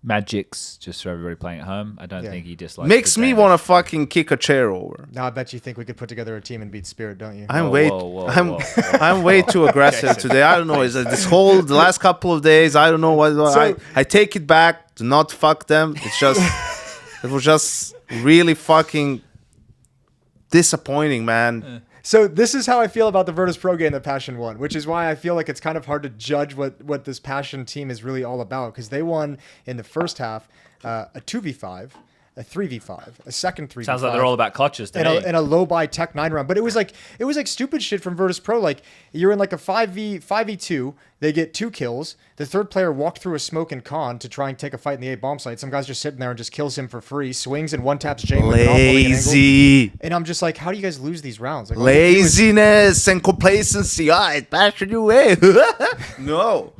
Magix, just for everybody playing at home. I don't think he dislikes. Makes me want to fucking kick a chair over. Now I bet you think we could put together a team and beat Spirit, don't you? I'm way too aggressive today. I don't know. Is the last couple of days? I don't know what. I take it back. Do not fuck them. It's just it was just really fucking disappointing, man. So this is how I feel about the Virtus Pro game that Passion won, which is why I feel like it's kind of hard to judge what this Passion team is really all about, because they won in the first half a 2v5, a 3v5, a second 3v5. Sounds like they're all about clutches to me. And a low buy Tech 9 round. But it was like stupid shit from Virtus Pro. Like you're in like a 5v2, they get 2 kills. The third player walked through a smoke and con to try and take a fight in the A bomb site. Some guy's just sitting there and just kills him for free, swings and one taps Jane with an lazy. And I'm just like, how do you guys lose these rounds? Like, laziness and complacency. It passion you away. No.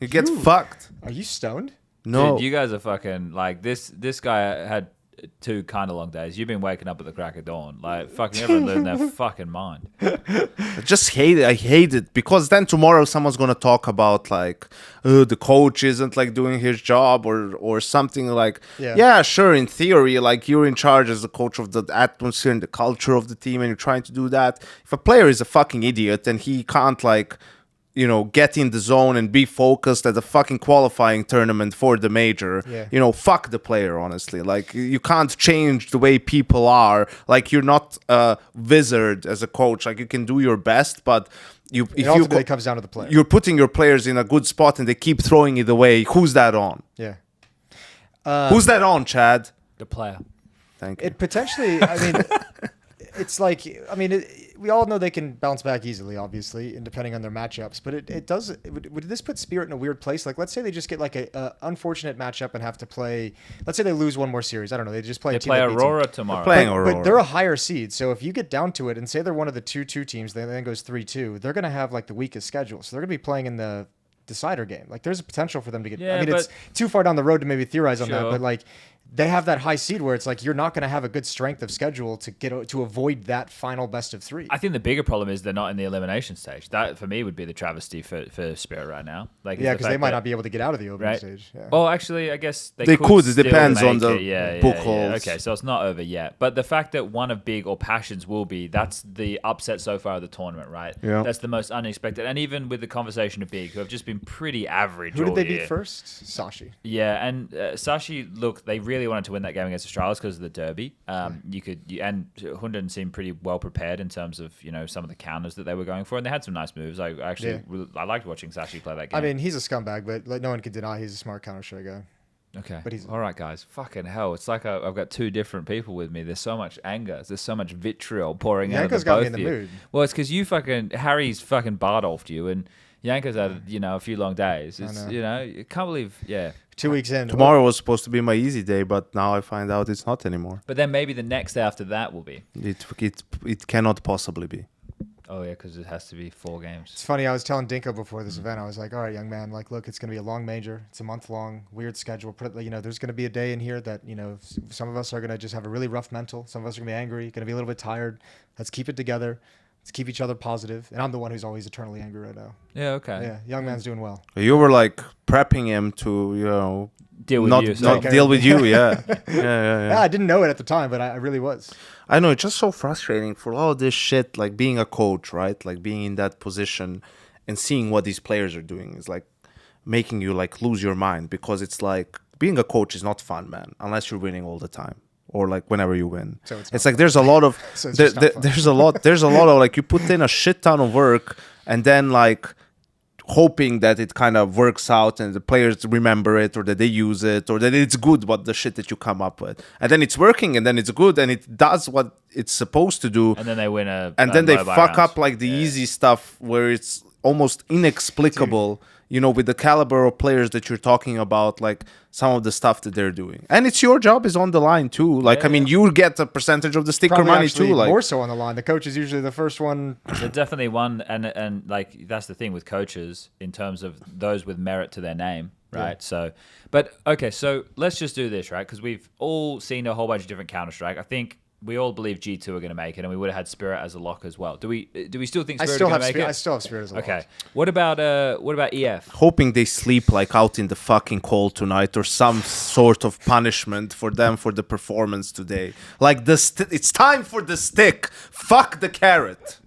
You get fucked. Are you stoned? No. Dude, you guys are fucking like this guy had 2 kind of long days. You've been waking up at the crack of dawn. Like fucking everyone losing their fucking mind. I just hate it. I hate it because then tomorrow someone's gonna talk about like the coach isn't like doing his job or something like yeah, sure, in theory, like you're in charge as the coach of the atmosphere and the culture of the team and you're trying to do that. If a player is a fucking idiot and he can't like get in the zone and be focused at the fucking qualifying tournament for the major. Fuck the player, honestly. Like, you can't change the way people are. Like, you're not a wizard as a coach. Like, you can do your best, but it comes down to the player. You're putting your players in a good spot and they keep throwing it away. Who's that on? Yeah. Who's that on, Chad? The player. Thank you. It potentially, I mean, it's like, I mean, we all know they can bounce back easily, obviously, and depending on their matchups. But would this put Spirit in a weird place? Like, let's say they just get like a unfortunate matchup and have to play. Let's say they lose one more series. I don't know. They just play. They play Aurora tomorrow. But they're a higher seed. So if you get down to it and say they're one of the 2-2 teams, then goes 3-2, they're gonna have like the weakest schedule. So they're gonna be playing in the decider game. Like, there's a potential for them to get. Yeah, I mean, it's too far down the road to maybe theorize on that, but like, they have that high seed where it's like you're not going to have a good strength of schedule to avoid that final best of 3. I think the bigger problem is they're not in the elimination stage. That for me would be the travesty for Spirit right now. Like, because they might not be able to get out of the opening stage. Yeah. Well, actually, I guess they could. It depends on the book holes. Okay, so it's not over yet. But the fact that one of Big or Passions will be, that's the upset so far of the tournament, right? Yeah. That's the most unexpected. And even with the conversation of Big, who have just been pretty average. Who did they beat first? Sashi. Yeah, and Sashi, look, they really wanted to win that game against Astralis because of the derby. And Hunden seemed pretty well prepared in terms of some of the counters that they were going for, and they had some nice moves. I liked watching Sashi play that game. I mean, he's a scumbag, but like, no one can deny he's a smart counter strike guy. Okay, but he's all right, guys. Fucking hell, it's like I've got 2 different people with me. There's so much anger. There's so much vitriol pouring out of the both got me in of the you. mood. Well, it's because Harry's fucking Bardolfed you, and Yanko's had a few long days. It's you can't believe 2 weeks in. Tomorrow was supposed to be my easy day, but now I find out it's not anymore. But then maybe the next day after that will be. It cannot possibly be. Oh yeah, because it has to be 4 games. It's funny. I was telling Dinko before this event. I was like, "All right, young man. Like, look, it's going to be a long major. It's a month long, weird schedule. There's going to be a day in here that some of us are going to just have a really rough mental. Some of us are going to be angry, going to be a little bit tired. Let's keep it together. Let's keep each other positive." And I'm the one who's always eternally angry right now. Yeah. Okay. Yeah. Young man's doing well. You were like prepping him to deal with you. Not deal with you. Yeah. Yeah. I didn't know it at the time, but I really was. I know, it's just so frustrating for all this shit, like being a coach, right? Like being in that position and seeing what these players are doing is like making you like lose your mind, because it's like being a coach is not fun, man, unless you're winning all the time. Or like whenever you win, So it's like there's a lot of So there's a lot of like you put in a shit ton of work and then like hoping that it kind of works out and the players remember it or that they use it or that it's good what the shit that you come up with, and then it's working and then it's good and it does what it's supposed to do, and then they win then they fuck rounds. up like the easy stuff where it's almost inexplicable. You know, with the caliber of players that you're talking about, like some of the stuff that they're doing, and it's your job is on the line too. Like, I mean, you get a percentage of the sticker Probably money actually too. Like more so on the line. The coach is usually the first one. They're definitely one, and like that's the thing with coaches in terms of those with merit to their name, right? Yeah. So, but okay, so let's just do this, right? Because we've all seen a whole bunch of different Counter-Strike. I think we all believe G2 are going to make it, and we would have had Spirit as a lock as well. Do we still think Spirit are going to make it? I still have Spirit as a lock. Okay. What about EF? hoping they sleep like out in the fucking cold tonight or some sort of punishment for them for the performance today. Like it's time for the stick. Fuck the carrot.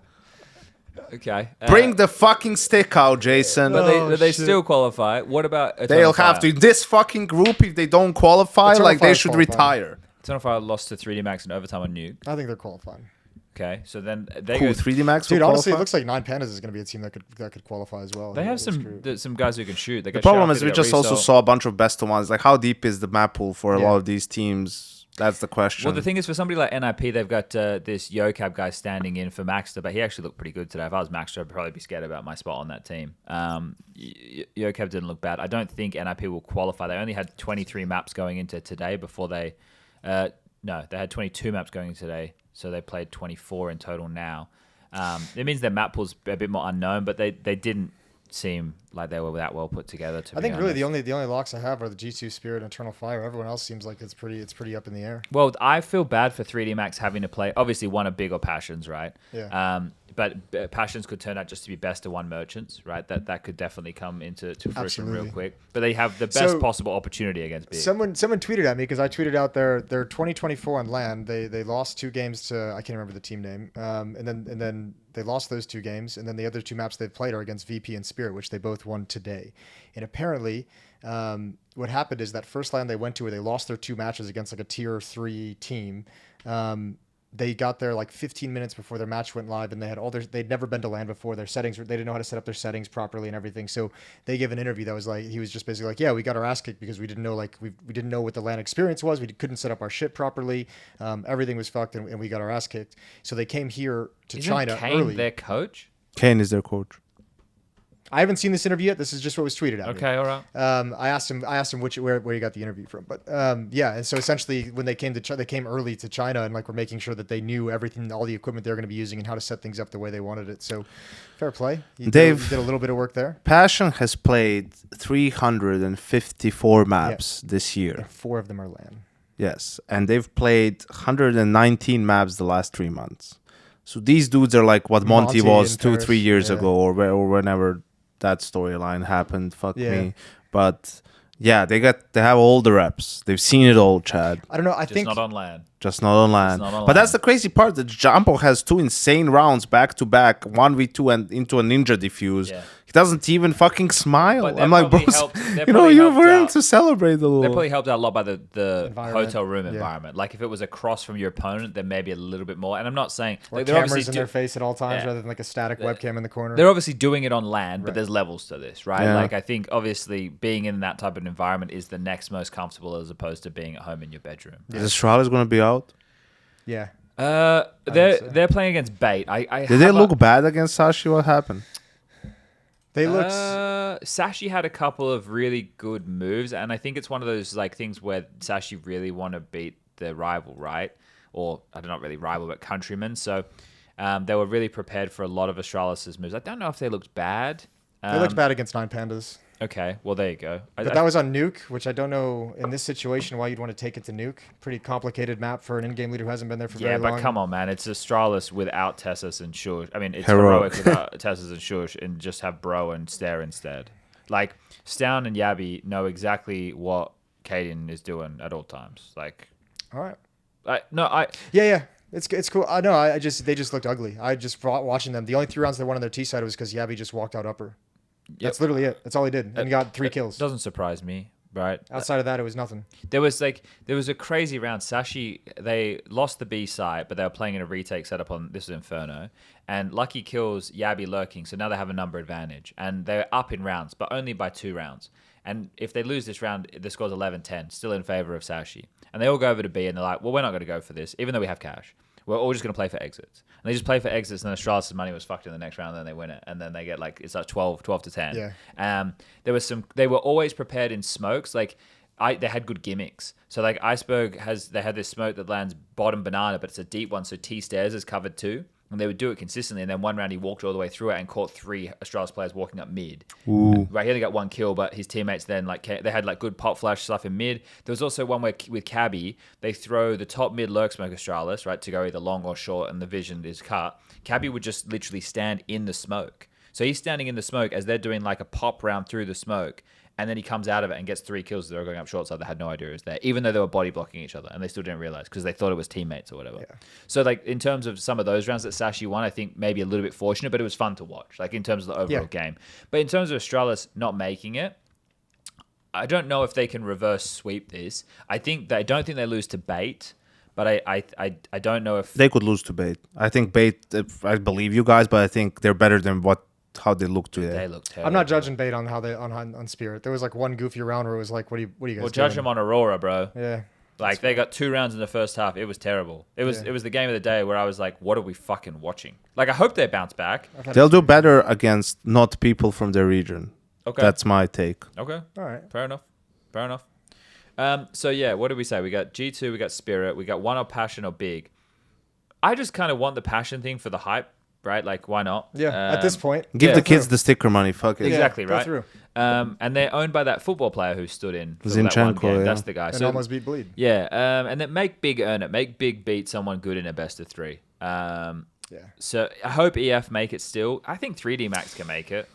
Okay. Bring the fucking stick out, Jason. But they still qualify. What about They'll have to. This fucking group, if they don't qualify, Eternal like they Fire's should qualifying. retire. Eternal Fire lost to 3D Max in overtime on Nuke. I think they're qualifying. Okay, so then they Cool, go. 3D Max Dude, will honestly, it qualify? looks like 9 Pandas is going to be a team that could qualify as well. They have Screwed. some guys who can shoot. They The problem is we just also saw a bunch of best of ones. Like, how deep is the map pool for a lot of these teams? That's the question. Well, the thing is, for somebody like NIP, they've got this YoCab guy standing in for Maxter, but he actually looked pretty good today. If I was Maxter, I'd probably be scared about my spot on that team. YoCab didn't look bad. I don't think NIP will qualify. They only had 23 maps going into today before they... no, they had 22 maps going into today, so they played 24 in total now. It means their map pool's a bit more unknown, but they didn't seem like they were that well put together. I think really the only locks I have are the G2 Spirit and Eternal Fire. Everyone else seems like it's pretty up in the air. Well, I feel bad for 3D Max having to play. Obviously, one of big or Passions, right? Yeah. But Passions could turn out just to be best of one merchants, right? That could definitely come into fruition real quick. But they have the best possible opportunity against big. Someone tweeted at me because I tweeted out their 2024 on LAN. They lost 2 games to I can't remember the team name. And then they lost those 2 games, and then the other 2 maps they've played are against VP and Spirit, which they both won today. And apparently, what happened is that first LAN they went to where they lost their 2 matches against like a tier 3 team. They got there like 15 minutes before their match went live, and they had they'd never been to LAN before. Their settings, they didn't know how to set up their settings properly and everything. So they gave an interview that was like, he was just basically like, yeah, we got our ass kicked because we didn't know, like, we didn't know what the LAN experience was. We couldn't set up our shit properly. Everything was fucked, and we got our ass kicked. So they came here to China Kane early. their coach? Kane is their coach. I haven't seen this interview yet. This is just what was tweeted at me. Okay, all right. I asked him where he got the interview from, but yeah. And so essentially, when they came they came early to China, and like we're making sure that they knew everything, all the equipment they're going to be using, and how to set things up the way they wanted it. So, fair play. You did a little bit of work there. Passion has played 354 maps this year. And 4 of them are LAN. Yes, and they've played 119 maps the last 3 months. So these dudes are like what Monty was 2-3 years ago, or whenever that storyline happened. Fuck me. But yeah, they have all the reps. They've seen it all, Chad. I don't know. I think not on LAN. Just not on LAN. But that's the crazy part. That Jumbo has 2 insane rounds back to back, 1v2 and into a ninja diffuse. Yeah. He doesn't even fucking smile. I'm like, bro, you're willing to celebrate a little. They're probably helped out a lot by the hotel room environment. Like if it was across from your opponent, then maybe a little bit more. And I'm not saying like they're cameras in their face at all times rather than like a static webcam in the corner. They're obviously doing it on LAN, but there's levels to this, right? Yeah. Like I think obviously being in that type of environment is the next most comfortable as opposed to being at home in your bedroom. Yeah. Is Astralis going to be out? Yeah. They're playing against Bait. Did they look bad against Sashi? What happened? They looked. Sashi had a couple of really good moves, and I think it's one of those like things where Sashi really want to beat their rival, right? Or not really rival, but countryman. So they were really prepared for a lot of Astralis' moves. I don't know if they looked bad. They looked bad against 9 Pandas. Okay, well there you go. But that was on Nuke, which I don't know in this situation why you'd want to take it to Nuke. Pretty complicated map for an in-game leader who hasn't been there for very long. Yeah, but come on, man. It's Astralis without Tessus and Shush. I mean, it's Heroic without Tessus and Shush, and just have Bro and Stare instead. Like, Stown and Yabi know exactly what Kaden is doing at all times. Like, all right. Yeah. It's cool. I know. They just looked ugly. I just watching them. The only 3 rounds they won on their T side was because Yabi just walked out upper. Yep. That's literally it. That's all he did, and he got 3 kills. Doesn't surprise me. right? Outside of that, it was nothing. There was a crazy round. Sashi, they lost the B side, but they were playing in a retake setup on this is Inferno, and Lucky kills Yabi lurking, so now they have a number advantage, and they're up in rounds, but only by 2 rounds. And if they lose this round, the score's 11-10, still in favor of Sashi. And they all go over to B, and they're like, well, we're not going to go for this, even though we have cash. We're all just going to play for exits. And they just play for exits, and then Astralis' money was fucked in the next round, and then they win it. And then they get it's like 12 to 10. Yeah. They were always prepared in smokes. They had good gimmicks. So like Iceberg they had this smoke that lands bottom banana, but it's a deep one, so T stairs is covered too. And they would do it consistently. And then one round he walked all the way through it and caught 3 Astralis players walking up mid. Ooh. Right, he only got 1 kill, but his teammates then they had good pop flash stuff in mid. There was also one where with Cabby, they throw the top mid lurk smoke Astralis, right, to go either long or short, and the vision is cut. Cabby would just literally stand in the smoke. So he's standing in the smoke as they're doing like a pop round through the smoke. And then he comes out of it and gets 3 kills. They were going up short side. They had no idea it was there, even though they were body blocking each other, and they still didn't realize because they thought it was teammates or whatever. Yeah. So like in terms of some of those rounds that Sashi won, I think maybe a little bit fortunate, but it was fun to watch. Like in terms of the overall game, but in terms of Astralis not making it, I don't know if they can reverse sweep this. I don't think they lose to Bait. But I don't know if they could lose to Bait. I think Bait. I believe you guys, but I think they're better than how they look today. They look terrible. I'm not judging Bait on how they on Spirit. There was like one goofy round where it was like, what do you guys? Well, judge them on Aurora, bro. Yeah. Like they got 2 rounds in the first half. It was terrible. It was the game of the day where I was like, what are we fucking watching? Like I hope they bounce back. They'll do better against not people from their region. Okay. That's my take. Okay. All right. Fair enough. So yeah, what did we say? We got G2, we got Spirit, we got 1 or Passion or Big. I just kind of want the Passion thing for the hype. Right, like why not? Yeah, at this point, give the kids the sticker money. Fuck it. Exactly, go right. Through. And they're owned by that football player who stood in for that one game. Yeah. That's the guy. And almost beat Bleed. Yeah, and then make Big earn it. Make Big beat someone good in a best of 3. Yeah. So I hope EF make it still. I think 3D Max can make it.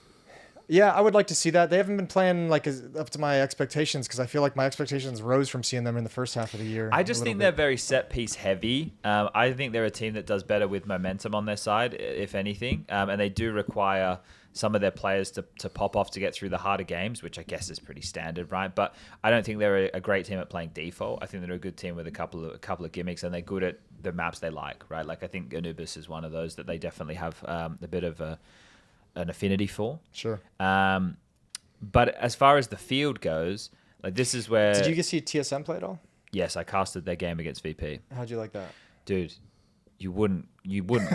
Yeah, I would like to see that. They haven't been playing up to my expectations because I feel like my expectations rose from seeing them in the first half of the year. I just think they're very set piece heavy. I think they're a team that does better with momentum on their side, if anything. And they do require some of their players to pop off to get through the harder games, which I guess is pretty standard, right? But I don't think they're a great team at playing default. I think they're a good team with a couple of gimmicks, and they're good at the maps they like, right? Like I think Anubis is one of those that they definitely have a bit of an affinity for. Sure. But as far as the field goes, like this is where... Did you get to see TSM play at all? Yes, I casted their game against VP. How'd you like that? Dude, you wouldn't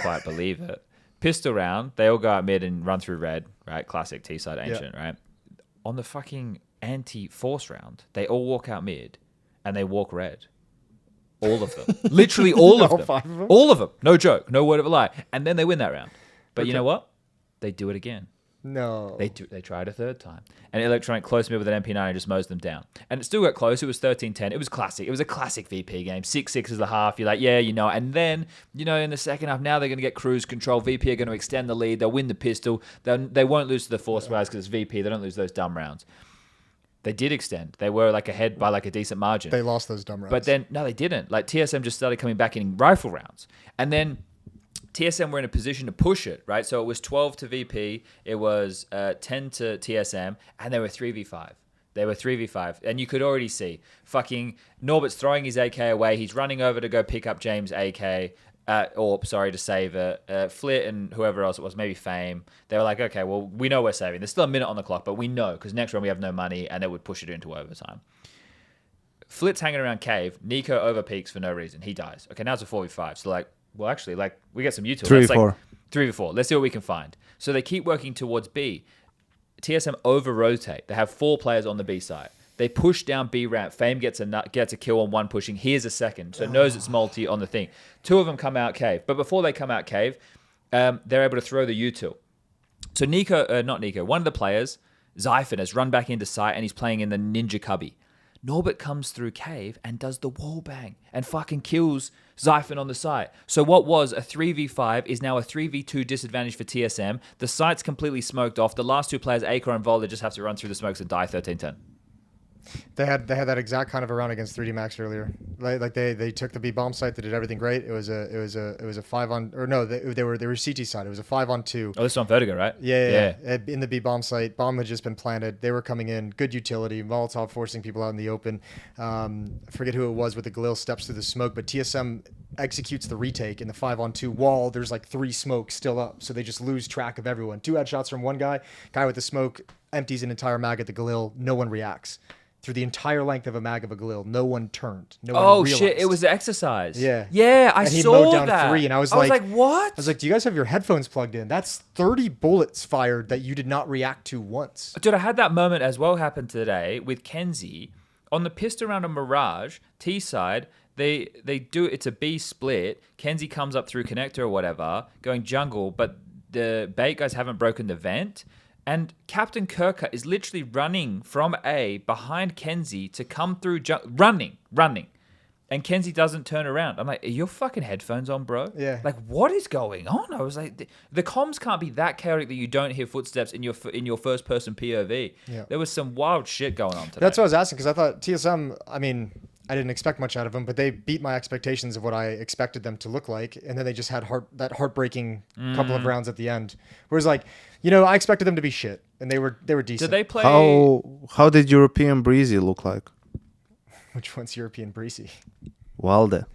quite believe it. Pistol round, they all go out mid and run through red, right? Classic T-side ancient, right? On the fucking anti-force round, they all walk out mid and they walk red. All of them. Literally all of them. 5 of them? All of them. No joke. No word of a lie. And then they win that round. But you know what? They do it again. No. They tried a 3rd time. And Electronic close mid with an MP9 and just mows them down. And it still got close. It was 13-10. It was classic. It was a classic VP game. 6-6 is the half. You're like, yeah, you know. And then, you know, in the second half, now they're going to get cruise control. VP are going to extend the lead. They'll win the pistol. They won't lose to the force rounds because it's VP. They don't lose those dumb rounds. They did extend. They were like ahead by like a decent margin. They lost those dumb rounds. But then, no, they didn't. Like TSM just started coming back in rifle rounds. And then TSM were in a position to push it, right? So it was 12 to VP, it was 10 to TSM, and they were 3v5. They were 3v5. And you could already see fucking Norbert's throwing his AK away. He's running over to go pick up James' AK, to save it. Flit and whoever else it was, maybe Fame. They were like, okay, well, we know we're saving. There's still a minute on the clock, but we know because next round we have no money, and it would push it into overtime. Flit's hanging around cave. Nico overpeaks for no reason. He dies. Okay, now it's a 4v5. So like, well, actually, like we get some util. 3v4. 3v4. Let's see what we can find. So they keep working towards B. TSM over rotate. They have 4 players on the B side. They push down B ramp. Fame gets a kill on one pushing. Here's a second. So knows it's multi on the thing. 2 of them come out cave. But before they come out cave, they're able to throw the util. So one of the players, Zyphon, has run back into sight and he's playing in the Ninja Cubby. Norbert comes through cave and does the wall bang and fucking kills Zyphon on the site. So what was a 3v5 is now a 3v2 disadvantage for TSM. The site's completely smoked off. The last 2 players, Acor and Volder, just have to run through the smokes and die 13-10. They had that exact kind of a round against 3D Max earlier. Like they took the B bomb site. They did everything great. It was a 5 on, or no, they were CT side. It was a 5-on-2. Oh, this is on Vertigo, right? Yeah. In the B bomb site, bomb had just been planted. They were coming in, good utility. Molotov forcing people out in the open. I forget who it was with the Galil steps through the smoke, but TSM executes the retake in the 5-on-2 wall. There's like 3 smokes still up, so they just lose track of everyone. 2 headshots from one guy with the smoke empties an entire mag at the Galil. No one reacts. Through the entire length of a mag of a Galil, no one turned. No one realized. Shit! It was the exercise. Yeah, I and he saw mowed down that. 3, and I was like, what? I was like, do you guys have your headphones plugged in? That's 30 bullets fired that you did not react to once. Dude, I had that moment as well happen today with Kenzie on the pistol round of Mirage T side. They do it's a B split. Kenzie comes up through connector or whatever, going jungle, but the bait guys haven't broken the vent. And Captain Kirka is literally running from A behind Kenzie to come through, running. And Kenzie doesn't turn around. I'm like, are your fucking headphones on, bro? Yeah. Like, what is going on? I was like, the comms can't be that chaotic that you don't hear footsteps in your first person POV. Yeah. There was some wild shit going on today. That's what I was asking, because I thought TSM, I mean, I didn't expect much out of them, but they beat my expectations of what I expected them to look like. And then they just had that heartbreaking couple of rounds at the end. Whereas, like, I expected them to be shit, and they were decent. Did they play? How did European Breezy look like? Which one's European Breezy? Walde.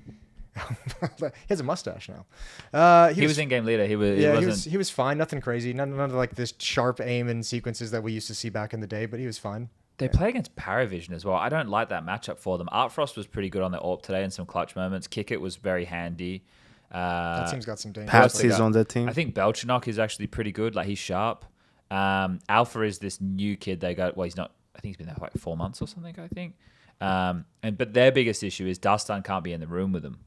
He has a mustache now. He was in-game leader. He was fine. Nothing crazy. None of like this sharp aim and sequences that we used to see back in the day, but he was fine. They play against Paravision as well. I don't like that matchup for them. Artfrost was pretty good on the AWP today in some clutch moments. Kick It was very handy. That team's got some danger. Patsy's on that team. I think Belchanok is actually pretty good. Like, he's sharp. Alpha is this new kid they got. Well, he's not. I think he's been there for like 4 months or something, I think. But their biggest issue is Dustin can't be in the room with them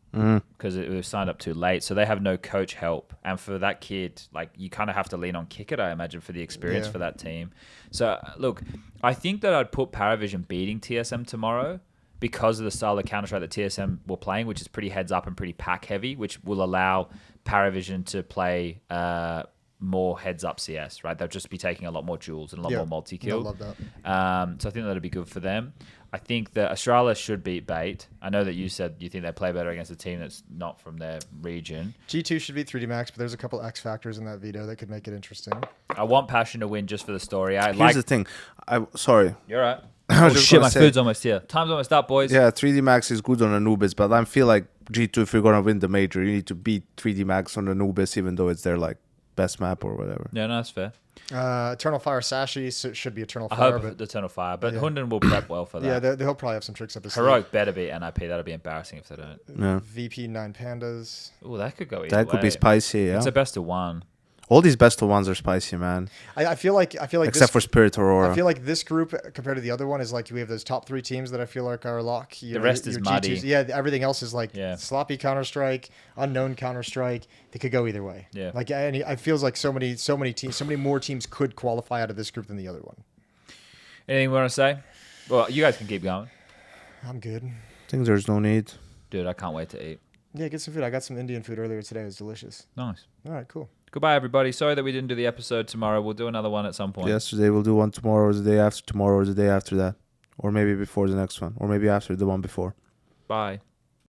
because it was signed up too late. So they have no coach help. And for that kid, like, you kind of have to lean on Kick It, I imagine, for the experience for that team. So look, I think that I'd put Paravision beating TSM tomorrow because of the style of Counter-Strike that TSM were playing, which is pretty heads up and pretty pack heavy, which will allow Paravision to play more heads up CS, right? They'll just be taking a lot more duels and a lot more multi-kill. I love that. So I think that'll be good for them. I think that Australia should beat Bait. I know that you said you think they play better against a team that's not from their region. G2 should beat 3D Max, but there's a couple X factors in that veto that could make it interesting. I want Passion to win just for the story. Here's the thing. Sorry. You're right. Oh shit, my food's almost here. Time's almost up, boys. Yeah, 3D Max is good on Anubis, but I feel like G2, if you're going to win the major, you need to beat 3D Max on Anubis, even though it's their like best map or whatever. Yeah, no, that's fair. Eternal Fire Sashi should be Eternal I Fire. hope the Eternal Fire, but Hunden will prep well for that. Yeah, he'll probably have some tricks up his sleeve. Heroic better be NIP. That'll be embarrassing if they don't. Yeah. VP 9 Pandas. Oh, that could go either That could be spicy, yeah. It's a best of one. All these best of ones are spicy, man. I feel like except for Spirit Aurora. I feel like this group compared to the other one is like we have those top 3 teams that I feel like are lock. The rest is muddy. G2s. Yeah, everything else is like sloppy Counter-Strike, unknown Counter-Strike. They could go either way. Yeah. Like I feels like so many teams, so many more teams could qualify out of this group than the other one. Anything you want to say? Well, you guys can keep going. I'm good. I think there's no need. Dude, I can't wait to eat. Yeah, get some food. I got some Indian food earlier today. It was delicious. Nice. All right, cool. Goodbye, everybody. Sorry that we didn't do the episode tomorrow. We'll do another one at some point. Yesterday we'll do one tomorrow, or the day after tomorrow, or the day after that. Or maybe before the next one. Or maybe after the one before. Bye.